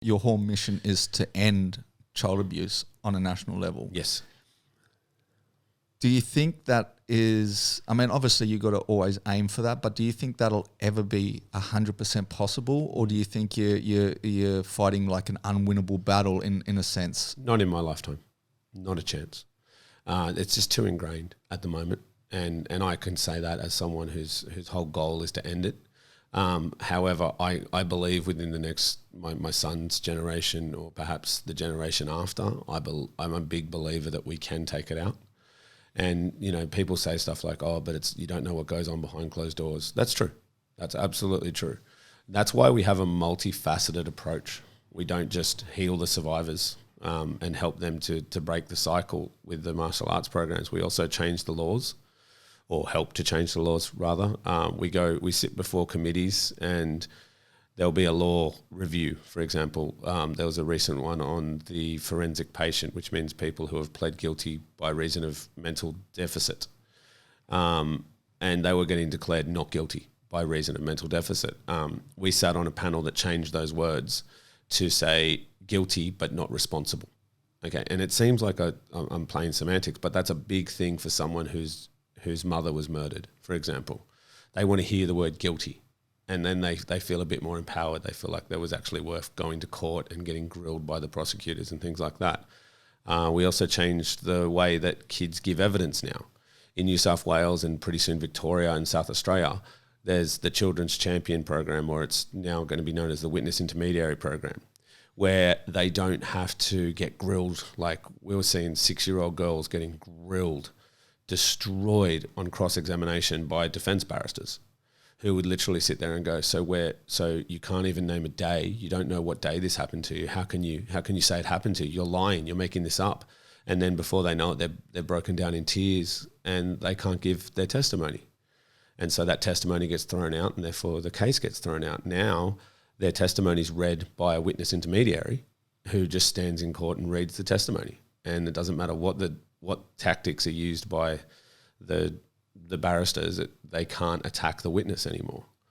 your whole mission is to end child abuse on a national level. Yes. Do you think that is, I mean, obviously you got to always aim for that, but do you think that'll ever be 100% possible, or do you think you're fighting like an unwinnable battle in a sense? Not in my lifetime. Not a chance. It's just too ingrained at the moment. And I can say that as someone whose whole goal is to end it. However, I believe within the next, my son's generation, or perhaps the generation after, I'm a big believer that we can take it out. And, you know, people say stuff like, oh, but you don't know what goes on behind closed doors. That's true. That's absolutely true. That's why we have a multifaceted approach. We don't just heal the survivors and help them to break the cycle with the martial arts programs. We also change the laws, or help to change the laws rather. We sit before committees, and there'll be a law review. For example, there was a recent one on the forensic patient, which means people who have pled guilty by reason of mental deficit. And they were getting declared not guilty by reason of mental deficit. We sat on a panel that changed those words to say guilty but not responsible. Okay, and it seems like I'm playing semantics, but that's a big thing for someone whose mother was murdered, for example. They want to hear the word guilty, and then they feel a bit more empowered. They feel like there was actually worth going to court and getting grilled by the prosecutors and things like that. We also changed the way that kids give evidence now. In New South Wales and pretty soon Victoria and South Australia, there's the Children's Champion program, or it's now going to be known as the Witness Intermediary program, where they don't have to get grilled. Like we were seeing 6-year-old girls getting grilled, destroyed on cross-examination by defence barristers who would literally sit there and go, so you can't even name a day. You don't know what day this happened to you. How can you say it happened to you? You're lying. You're making this up. And then before they know it, they're broken down in tears and they can't give their testimony. And so that testimony gets thrown out, and therefore the case gets thrown out. Now their testimony is read by a witness intermediary who just stands in court and reads the testimony. And it doesn't matter what tactics are used by the barristers, they can't attack the witness anymore.